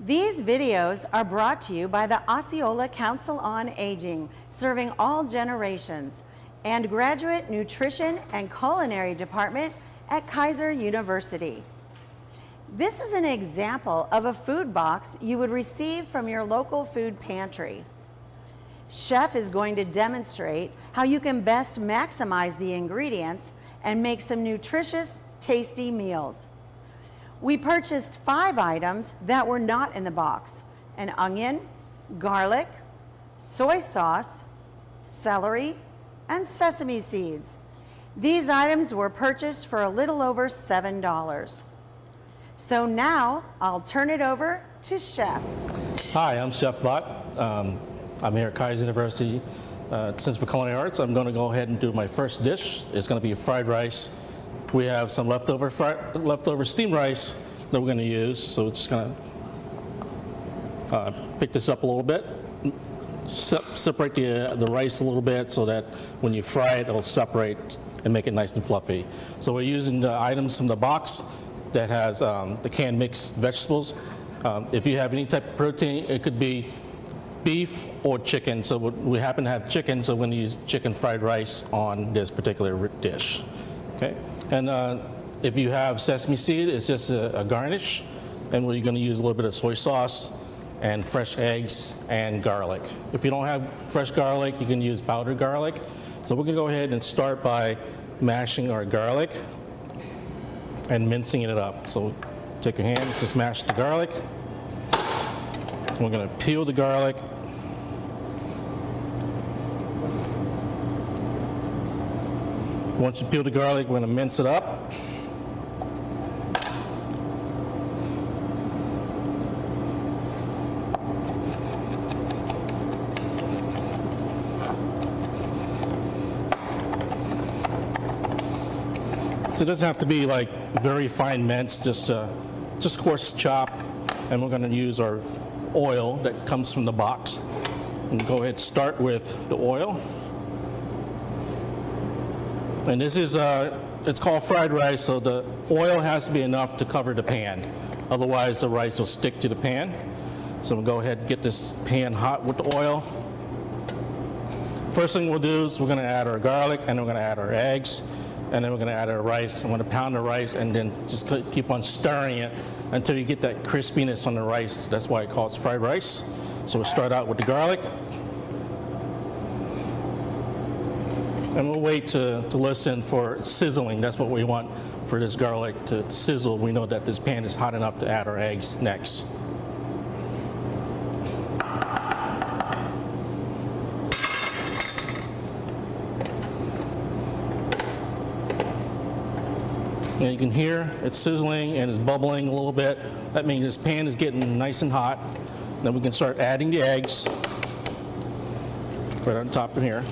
These videos are brought to you by the Osceola Council on Aging, serving all generations, and Graduate Nutrition and Culinary Department at Keiser University. This is an example of a food box you would receive from your local food pantry. Chef is going to demonstrate how you can best maximize the ingredients and make some nutritious, tasty meals. We purchased 5 items that were not in the box: an onion, garlic, soy sauce, celery, and sesame seeds. These items were purchased for a little over $7. So now I'll turn it over to Chef. Hi, I'm Chef Butt. I'm here at Keiser University Center for Culinary Arts. I'm going to go ahead and do my first dish. It's going to be fried rice. We have some leftover steamed rice that we're going to use. So we're just going to pick this up a little bit, separate the rice a little bit so that when you fry it, it'll separate and make it nice and fluffy. So we're using the items from the box that has the canned mixed vegetables. If you have any type of protein, it could be beef or chicken. So we happen to have chicken, so we're going to use chicken fried rice on this particular dish. Okay, and if you have sesame seed, it's just a garnish, and we're going to use a little bit of soy sauce and fresh eggs and garlic. If you don't have fresh garlic, you can use powdered garlic. So we're going to go ahead and start by mashing our garlic and mincing it up. So take your hand, just mash the garlic. We're going to peel the garlic. Once you peel the garlic, we're going to mince it up. So it doesn't have to be like very fine mince, just coarse chop. And we're going to use our oil that comes from the box. And go ahead and start with the oil. And this is, it's called fried rice, so the oil has to be enough to cover the pan. Otherwise, the rice will stick to the pan. So we'll go ahead and get this pan hot with the oil. First thing we'll do is we're going to add our garlic, and we're going to add our eggs, and then we're going to add our rice. I'm going to pound the rice and then just keep on stirring it until you get that crispiness on the rice. That's why it calls fried rice. So we'll start out with the garlic. And we'll wait to listen for sizzling. That's what we want for this garlic to sizzle. We know that this pan is hot enough to add our eggs next. And you can hear it's sizzling and it's bubbling a little bit. That means this pan is getting nice and hot. Then we can start adding the eggs right on top of here.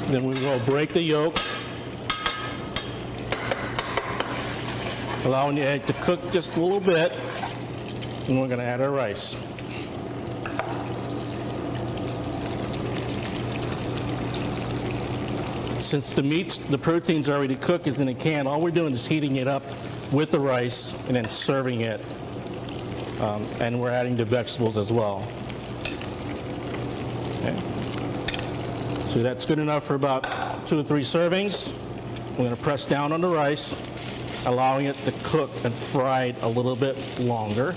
Then we will break the yolk, allowing the egg to cook just a little bit, and we're going to add our rice. Since the protein's already cooked, is in a can, all we're doing is heating it up with the rice and then serving it, and we're adding the vegetables as well. Okay. So that's good enough for about 2 or 3 servings. We're going to press down on the rice, allowing it to cook and fry a little bit longer.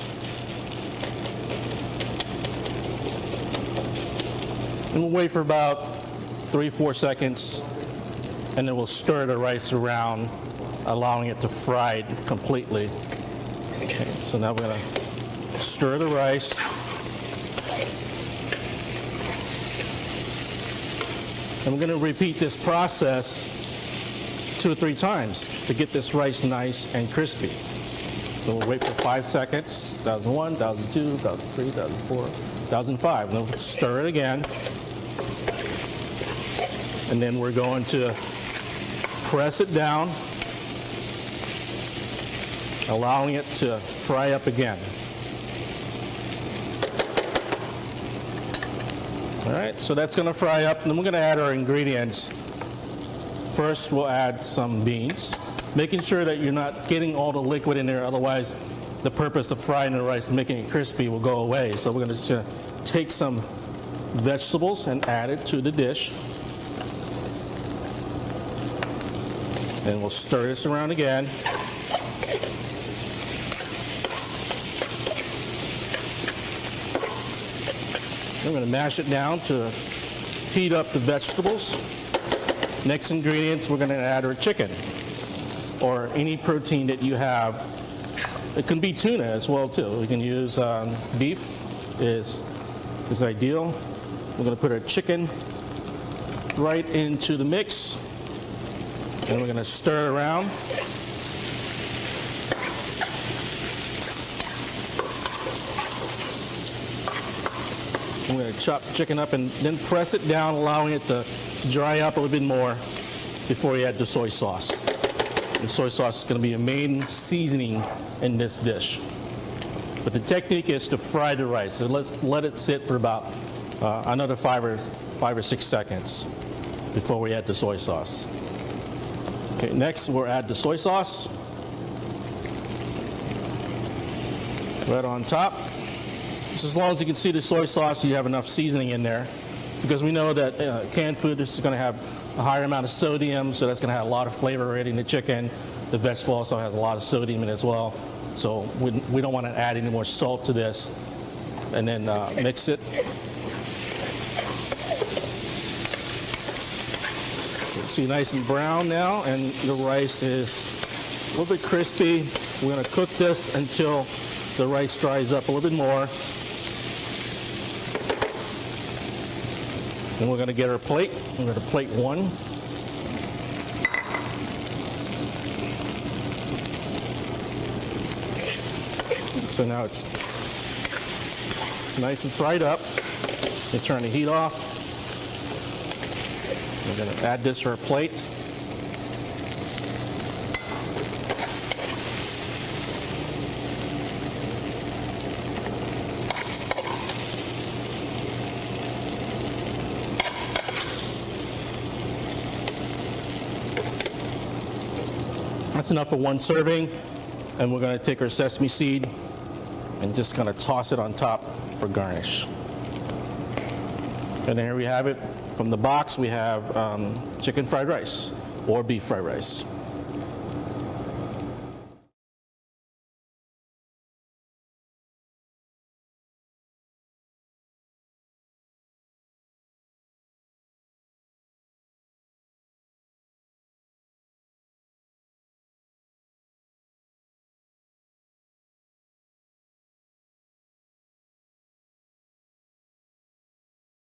And we'll wait for about 3-4 seconds, and then we'll stir the rice around, allowing it to fry completely. Okay, so now we're going to stir the rice. And we're going to repeat this process 2 or 3 times to get this rice nice and crispy. So we'll wait for 5 seconds. 2001, 2002, 2003, 2004, 2005. And then we'll stir it again. And then we're going to press it down, allowing it to fry up again. All right, so that's going to fry up, and then we're going to add our ingredients. First, we'll add some beans, making sure that you're not getting all the liquid in there. Otherwise, the purpose of frying the rice and making it crispy will go away. So we're going to take some vegetables and add it to the dish. And we'll stir this around again. I'm going to mash it down to heat up the vegetables. Next ingredients, we're going to add our chicken or any protein that you have. It can be tuna as well too. We can use beef is ideal. We're going to put our chicken right into the mix, and we're going to stir it around. I'm going to chop the chicken up and then press it down, allowing it to dry up a little bit more before you add the soy sauce. The soy sauce is going to be a main seasoning in this dish. But the technique is to fry the rice. So let's let it sit for about another 5 or 6 seconds before we add the soy sauce. Okay, next we'll add the soy sauce right on top. Just as long as you can see the soy sauce, you have enough seasoning in there, because we know that canned food is going to have a higher amount of sodium, so that's going to have a lot of flavor already in the chicken. The vegetable also has a lot of sodium in it as well, so we don't want to add any more salt to this. And then mix it. See, nice and brown now, and the rice is a little bit crispy. We're going to cook this until the rice dries up a little bit more. Then we're going to get our plate. We're going to plate one. So now it's nice and fried up. We turn the heat off. We're going to add this to our plate. That's enough for one serving, and we're going to take our sesame seed and just kind of toss it on top for garnish. And there we have it. From the box, we have chicken fried rice or beef fried rice.